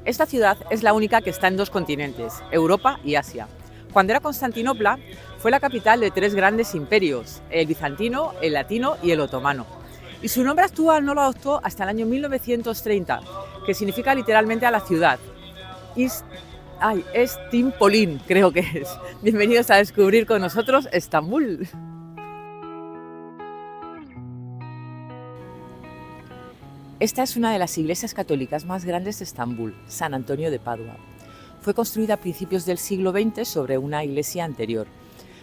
Esta ciudad es la única que está en dos continentes, Europa y Asia. Cuando era Constantinopla, fue la capital de tres grandes imperios, el bizantino, el latino y el otomano. Y su nombre actual no lo adoptó hasta el año 1930, que significa literalmente a la ciudad. Estimpolín, creo que es. Bienvenidos a descubrir con nosotros Estambul. Esta es una de las iglesias católicas más grandes de Estambul, San Antonio de Padua. Fue construida a principios del siglo XX sobre una iglesia anterior.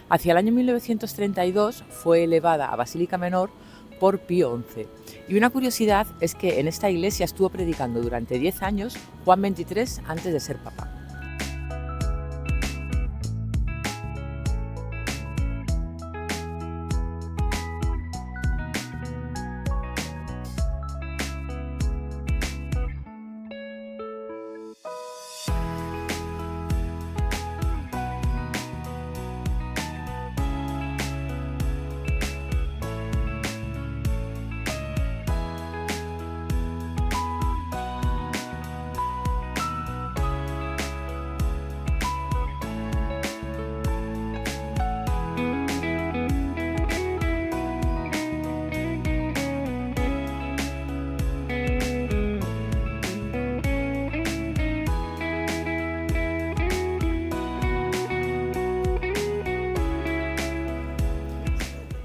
Hacia el año 1932 fue elevada a Basílica Menor por Pío XI. Y una curiosidad es que en esta iglesia estuvo predicando durante 10 años Juan XXIII antes de ser papa.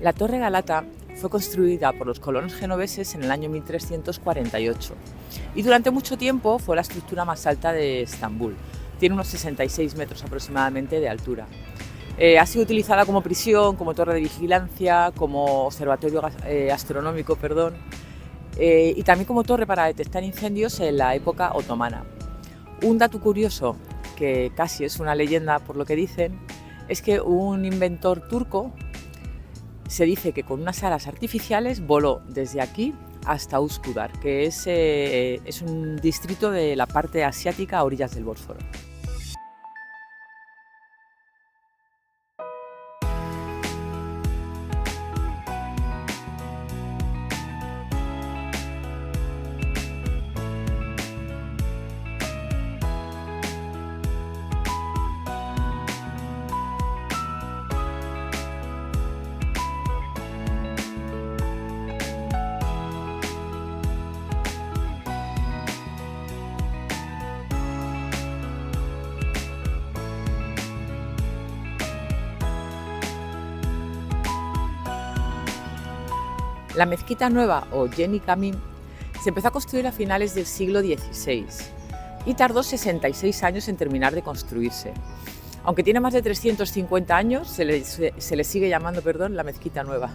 La Torre Galata fue construida por los colonos genoveses en el año 1348 y durante mucho tiempo fue la estructura más alta de Estambul. Tiene unos 66 metros aproximadamente de altura. Ha sido utilizada como prisión, como torre de vigilancia, como observatorio astronómico, y también como torre para detectar incendios en la época otomana. Un dato curioso, que casi es una leyenda por lo que dicen, es que un inventor turco se dice que con unas alas artificiales voló desde aquí hasta Üsküdar, que es un distrito de la parte asiática a orillas del Bósforo. La Mezquita Nueva o Yeni Cami se empezó a construir a finales del siglo XVI y tardó 66 años en terminar de construirse. Aunque tiene más de 350 años, se le sigue llamando la Mezquita Nueva.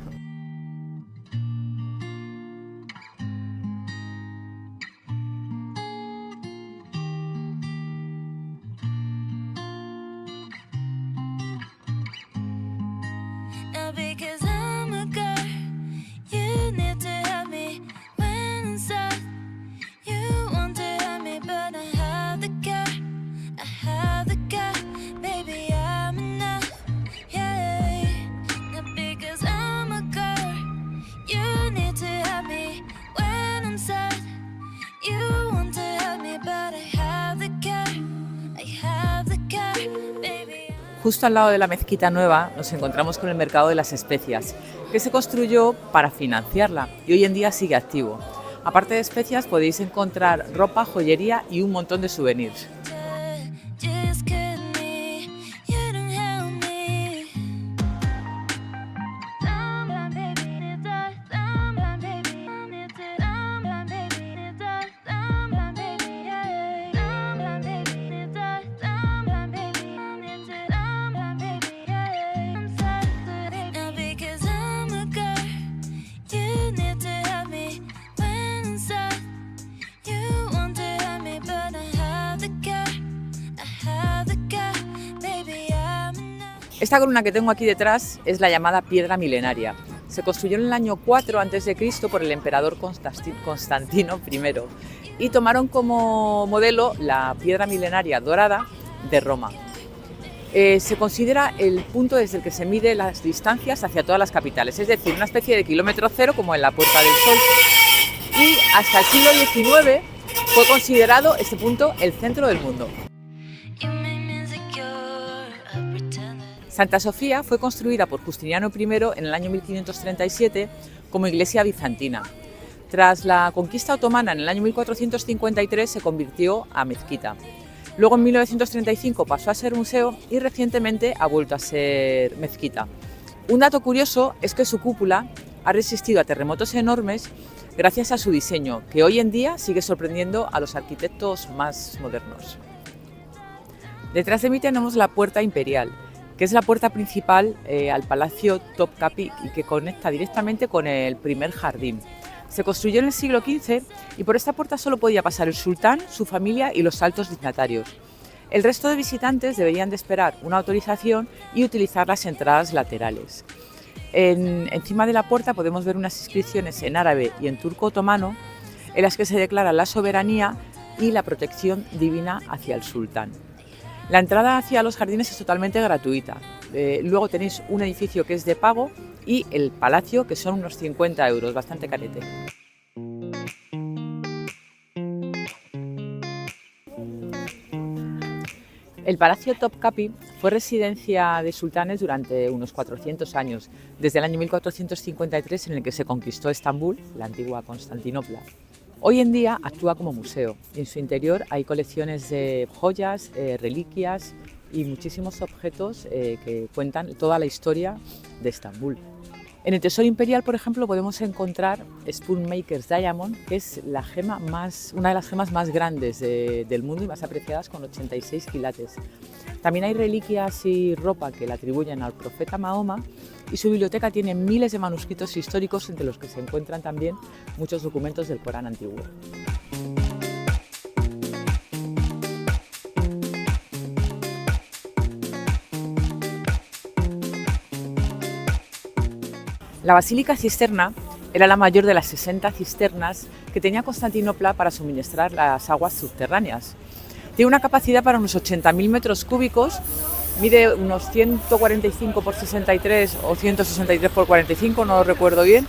Justo al lado de la Mezquita Nueva nos encontramos con el mercado de las especias, que se construyó para financiarla y hoy en día sigue activo. Aparte de especias podéis encontrar ropa, joyería y un montón de souvenirs. Esta columna que tengo aquí detrás es la llamada Piedra Milenaria. Se construyó en el año 4 a.C. por el emperador Constantino I y tomaron como modelo la Piedra Milenaria dorada de Roma. Se considera el punto desde el que se mide las distancias hacia todas las capitales, es decir, una especie de kilómetro cero como en la Puerta del Sol. Y hasta el siglo XIX Fue considerado este punto el centro del mundo. Santa Sofía fue construida por Justiniano I en el año 1537 como iglesia bizantina. Tras la conquista otomana en el año 1453 se convirtió a mezquita. Luego en 1935 pasó a ser museo y recientemente ha vuelto a ser mezquita. Un dato curioso es que su cúpula ha resistido a terremotos enormes gracias a su diseño, que hoy en día sigue sorprendiendo a los arquitectos más modernos. Detrás de mí tenemos la Puerta Imperial, que es la puerta principal al Palacio Topkapi y que conecta directamente con el primer jardín. Se construyó en el siglo XV y por esta puerta solo podía pasar el sultán, su familia y los altos dignatarios. El resto de visitantes deberían de esperar una autorización y utilizar las entradas laterales. Encima de la puerta podemos ver unas inscripciones en árabe y en turco otomano en las que se declara la soberanía y la protección divina hacia el sultán. La entrada hacia los jardines es totalmente gratuita. Luego tenéis un edificio que es de pago y el palacio, que son unos 50 euros, bastante carete. El Palacio Topkapi fue residencia de sultanes durante unos 400 años, desde el año 1453 en el que se conquistó Estambul, la antigua Constantinopla. Hoy en día actúa como museo y en su interior hay colecciones de joyas, reliquias y muchísimos objetos que cuentan toda la historia de Estambul. En el Tesoro Imperial, por ejemplo, podemos encontrar Spoonmaker's Diamond, que es una de las gemas más grandes del mundo y más apreciadas, con 86 quilates. También hay reliquias y ropa que le atribuyen al profeta Mahoma y su biblioteca tiene miles de manuscritos históricos, entre los que se encuentran también muchos documentos del Corán antiguo. La Basílica Cisterna era la mayor de las 60 cisternas que tenía Constantinopla para suministrar las aguas subterráneas. Tiene una capacidad para unos 80.000 metros cúbicos, mide unos 145 por 63 o 163 por 45, no lo recuerdo bien.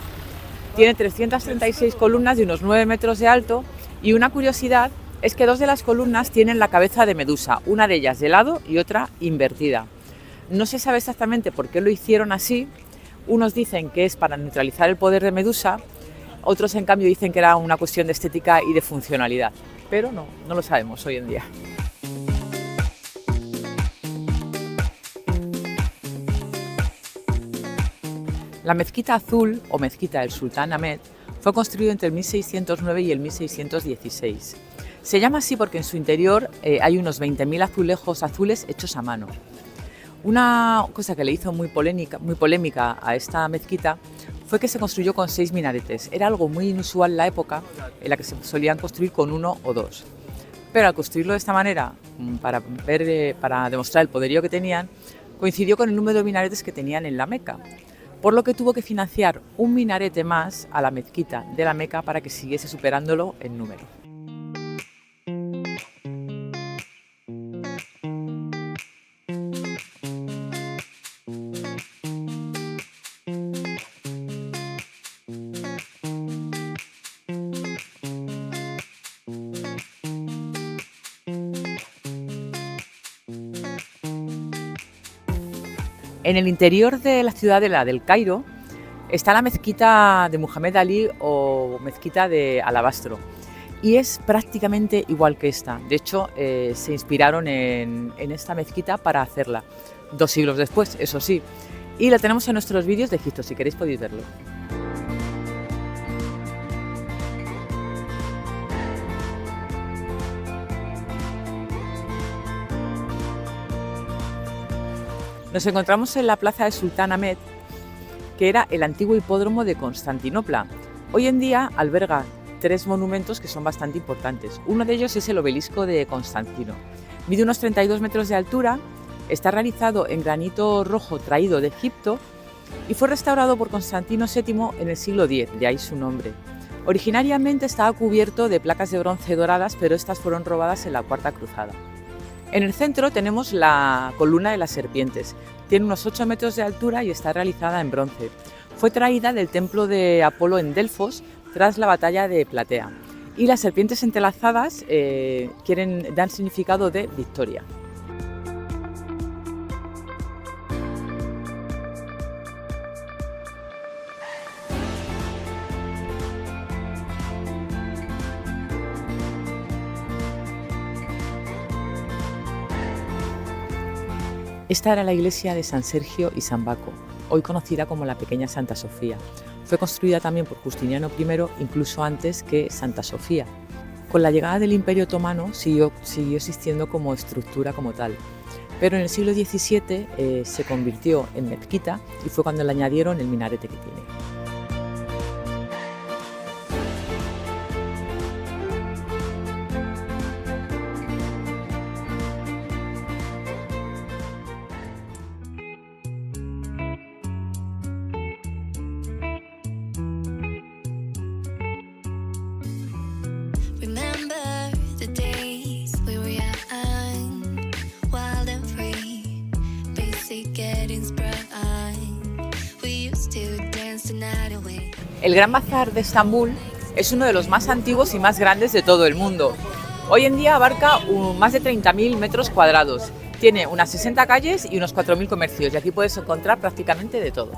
Tiene 336 columnas de unos 9 metros de alto y una curiosidad es que 2 de las columnas tienen la cabeza de Medusa, una de ellas de lado y otra invertida. No se sabe exactamente por qué lo hicieron así. Unos dicen que es para neutralizar el poder de Medusa, otros en cambio dicen que era una cuestión de estética y de funcionalidad, pero no lo sabemos hoy en día. La Mezquita Azul o Mezquita del Sultán Ahmed fue construida entre el 1609 y el 1616. Se llama así porque en su interior hay unos 20.000 azulejos azules hechos a mano. Una cosa que le hizo muy polémica a esta mezquita fue que se construyó con 6 minaretes. Era algo muy inusual en la época, en la que se solían construir con 1 o 2. Pero al construirlo de esta manera, para demostrar el poderío que tenían, coincidió con el número de minaretes que tenían en la Meca, por lo que tuvo que financiar un minarete más a la mezquita de la Meca para que siguiese superándolo en número. En el interior de la ciudadela del Cairo está la mezquita de Muhammad Ali o mezquita de alabastro y es prácticamente igual que esta. De hecho, se inspiraron en esta mezquita para hacerla 2 siglos después, eso sí, y la tenemos en nuestros vídeos de Egipto, si queréis podéis verlo. Nos encontramos en la plaza de Sultán Ahmed, que era el antiguo hipódromo de Constantinopla. Hoy en día alberga 3 monumentos que son bastante importantes. Uno de ellos es el obelisco de Constantino. Mide unos 32 metros de altura, está realizado en granito rojo traído de Egipto y fue restaurado por Constantino VII en el siglo X, de ahí su nombre. Originariamente estaba cubierto de placas de bronce doradas, pero estas fueron robadas en la Cuarta Cruzada. En el centro tenemos la columna de las serpientes. Tiene unos 8 metros de altura y está realizada en bronce. Fue traída del templo de Apolo en Delfos tras la batalla de Platea Y las serpientes entrelazadas dan significado de victoria. Esta era la iglesia de San Sergio y San Baco, hoy conocida como la pequeña Santa Sofía. Fue construida también por Justiniano I, incluso antes que Santa Sofía. Con la llegada del Imperio Otomano siguió existiendo como estructura como tal, pero en el siglo XVII se convirtió en mezquita y fue cuando le añadieron el minarete que tiene. El Gran Bazar de Estambul es uno de los más antiguos y más grandes de todo el mundo. Hoy en día abarca más de 30.000 metros cuadrados. Tiene unas 60 calles y unos 4.000 comercios y aquí puedes encontrar prácticamente de todo.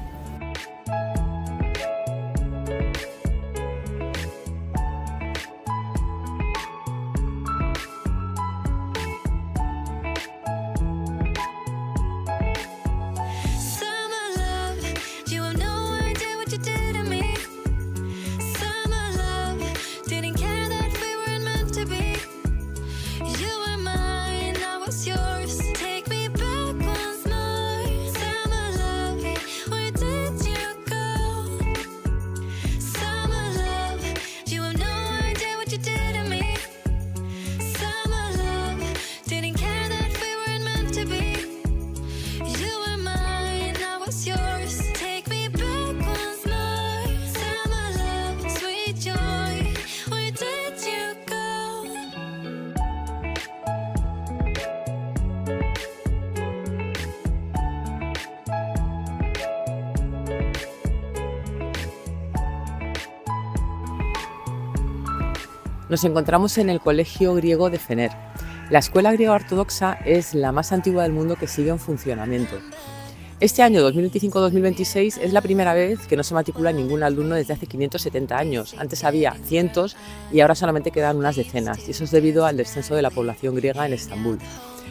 Nos encontramos en el Colegio Griego de Fener. La escuela griega ortodoxa es la más antigua del mundo que sigue en funcionamiento. Este año 2025-2026 es la primera vez que no se matricula ningún alumno desde hace 570 años. Antes había cientos y ahora solamente quedan unas decenas, y eso es debido al descenso de la población griega en Estambul.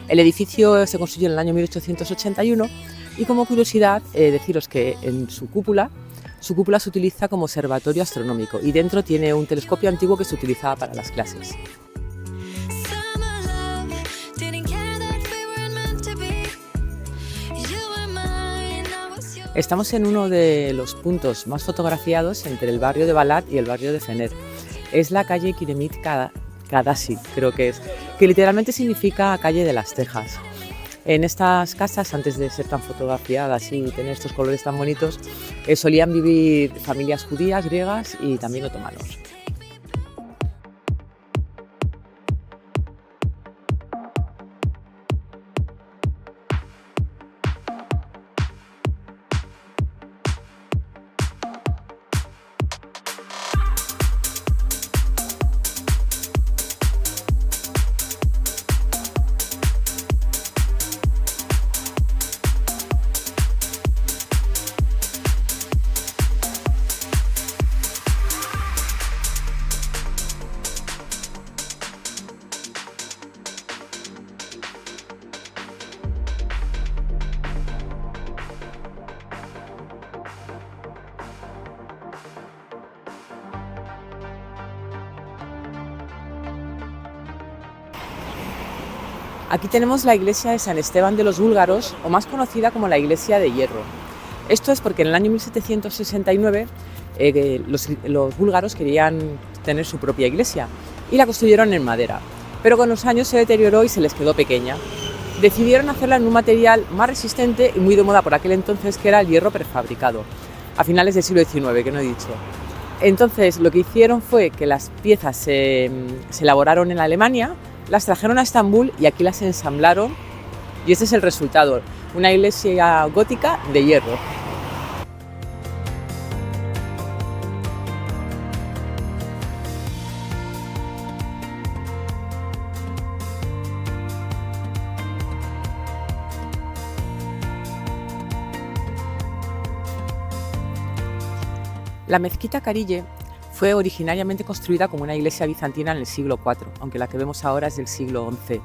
El edificio se construyó en el año 1881 y, como curiosidad, deciros que en su cúpula se utiliza como observatorio astronómico y dentro tiene un telescopio antiguo que se utilizaba para las clases. Estamos en uno de los puntos más fotografiados entre el barrio de Balat y el barrio de Fener. Es la calle Kiremit Kadasi, creo que es, que literalmente significa calle de las tejas. En estas casas, antes de ser tan fotografiadas y tener estos colores tan bonitos, solían vivir familias judías, griegas y también otomanos. Aquí tenemos la iglesia de San Esteban de los Búlgaros, o más conocida como la Iglesia de Hierro. Esto es porque en el año 1769 los búlgaros querían tener su propia iglesia y la construyeron en madera, pero con los años se deterioró y se les quedó pequeña. Decidieron hacerla en un material más resistente y muy de moda por aquel entonces, que era el hierro prefabricado, a finales del siglo XIX, que no he dicho. Entonces lo que hicieron fue que las piezas se elaboraron en Alemania, las trajeron a Estambul y aquí las ensamblaron, y este es el resultado, una iglesia gótica de hierro. La mezquita Carille fue originariamente construida como una iglesia bizantina en el siglo IV, aunque la que vemos ahora es del siglo XI.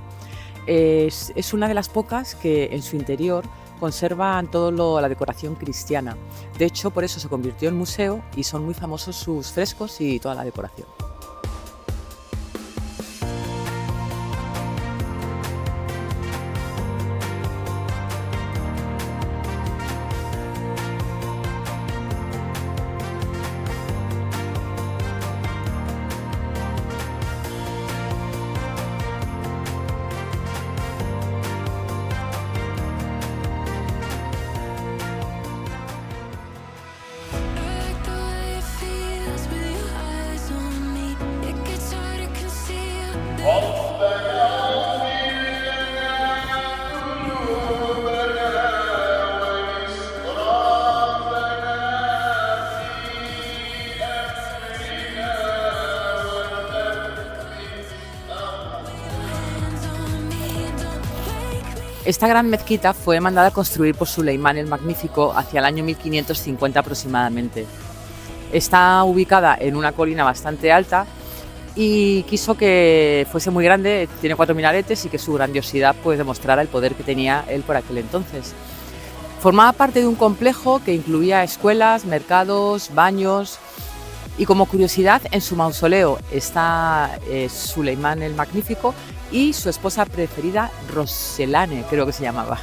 Es una de las pocas que en su interior conservan toda la decoración cristiana. De hecho, por eso se convirtió en museo y son muy famosos sus frescos y toda la decoración. Esta gran mezquita fue mandada a construir por Suleimán el Magnífico hacia el año 1550 aproximadamente. Está ubicada en una colina bastante alta y quiso que fuese muy grande, tiene 4 minaretes y que su grandiosidad pues demostrara el poder que tenía él por aquel entonces. Formaba parte de un complejo que incluía escuelas, mercados, baños y como curiosidad en su mausoleo está Suleimán el Magnífico y su esposa preferida Roselane, creo que se llamaba.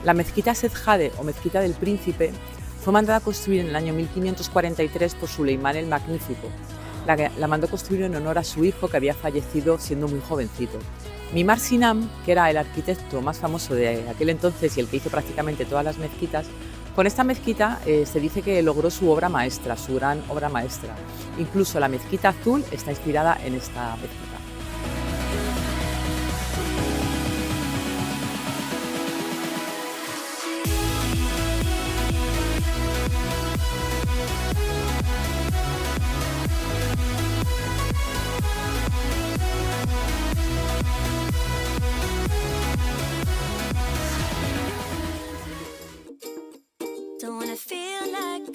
La mezquita Sedjade o mezquita del Príncipe fue mandada a construir en el año 1543 por Suleimán el Magnífico. La mandó construir en honor a su hijo que había fallecido siendo muy jovencito. Mimar Sinan, que era el arquitecto más famoso de aquel entonces y el que hizo prácticamente todas las mezquitas, con esta mezquita se dice que logró su obra maestra, su gran obra maestra. Incluso la mezquita azul está inspirada en esta mezquita.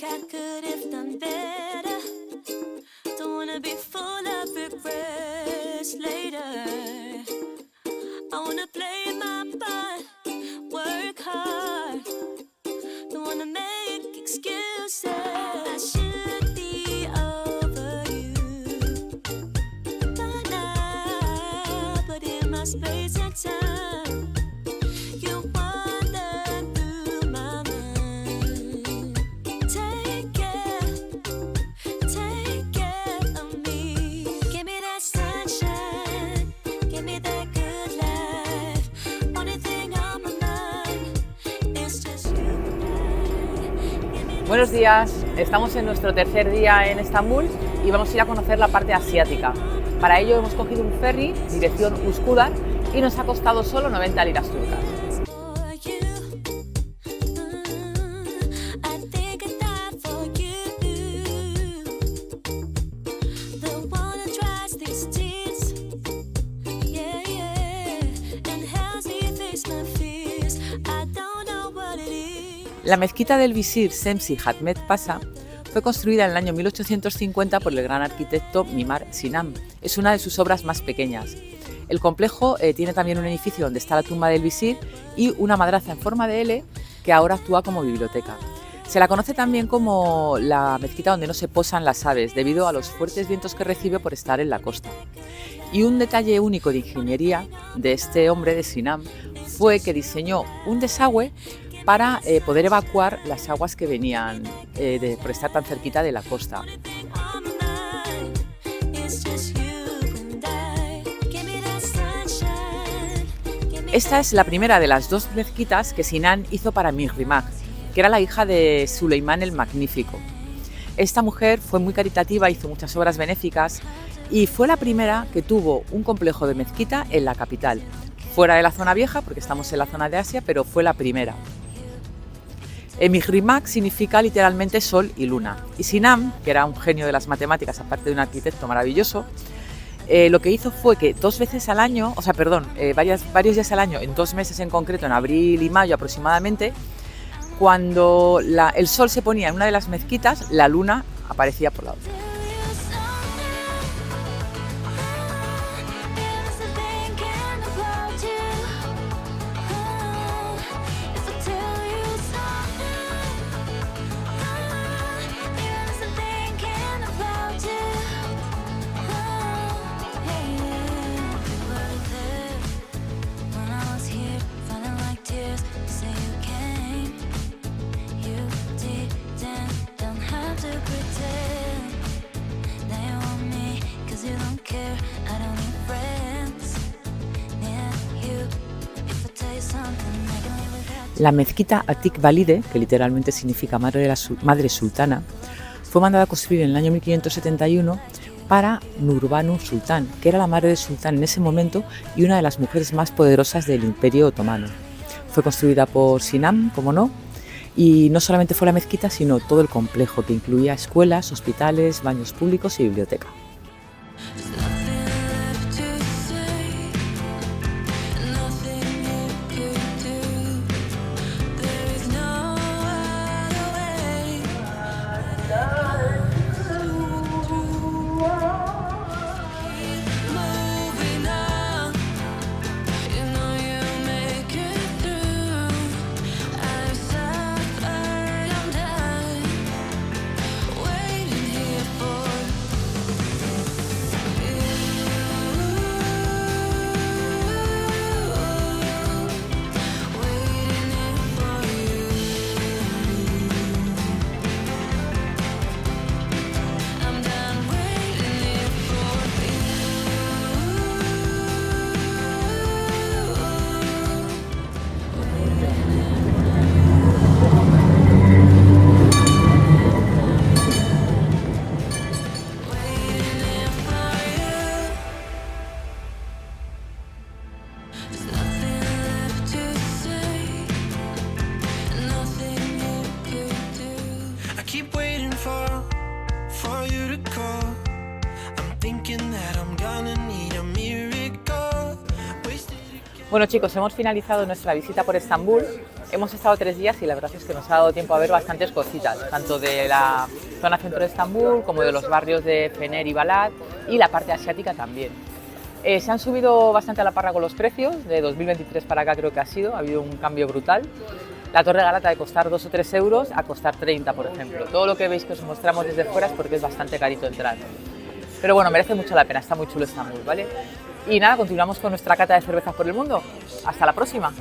I could have done better. Don't wanna be full of regrets later. I wanna play my part, work hard. Don't wanna make excuses. I should be over you by now, but in my space and time, you wander through my mind. Take care of me. Give me that sunshine, give me that good life. Only thing on my mind is just you and I. Buenos días, estamos en nuestro tercer día en Estambul y vamos a ir a conocer la parte asiática. Para ello hemos cogido un ferry, dirección Üsküdar, y nos ha costado solo 90 liras turcas. For you, I think I die for you. The one that dries these tears, yeah, and helps me face my fears. I don't know what it is. La mezquita del visir Şemsi Hikmet Pasha fue construida en el año 1850 por el gran arquitecto Mimar Sinan. Es una de sus obras más pequeñas. El complejo tiene también un edificio donde está la tumba del visir y una madraza en forma de L que ahora actúa como biblioteca. Se la conoce también como la mezquita donde no se posan las aves, debido a los fuertes vientos que recibe por estar en la costa. Y un detalle único de ingeniería de este hombre, de Sinan, fue que diseñó un desagüe para poder evacuar las aguas que venían por estar tan cerquita de la costa. On my mind, it's just you and I. Give me that sunshine, give me Esta es la primera de las 2 mezquitas que Sinan hizo para Mihrimah, que era la hija de Suleimán el Magnífico. Esta mujer fue muy caritativa, hizo muchas obras benéficas y fue la primera que tuvo un complejo de mezquita en la capital, fuera de la zona vieja, porque estamos en la zona de Asia, pero fue la primera. Mihrimah significa literalmente sol y luna, y Sinan, que era un genio de las matemáticas, aparte de un arquitecto maravilloso, lo que hizo fue que 2 veces al año, varios días al año, en 2 meses en concreto, en abril y mayo aproximadamente, cuando el sol se ponía en una de las mezquitas, la luna aparecía por la otra. La mezquita Atik Valide, que literalmente significa madre sultana, fue mandada a construir en el año 1571 para Nurbanu Sultán, que era la madre del sultán en ese momento y una de las mujeres más poderosas del Imperio Otomano. Fue construida por Sinan, como no, y no solamente fue la mezquita, sino todo el complejo, que incluía escuelas, hospitales, baños públicos y biblioteca. Bueno chicos, hemos finalizado nuestra visita por Estambul. Hemos estado 3 días y la verdad es que nos ha dado tiempo a ver bastantes cositas, tanto de la zona centro de Estambul como de los barrios de Fener y Balat y la parte asiática también. Se han subido bastante a la parra con los precios, de 2023 para acá creo que ha habido un cambio brutal. La Torre Galata de costar 2 o 3 euros a costar 30, por ejemplo. Todo lo que veis que os mostramos desde fuera es porque es bastante carito entrar. Pero bueno, merece mucho la pena, está muy chulo Estambul, ¿vale? Y nada, continuamos con nuestra cata de cervezas por el mundo. Hasta la próxima.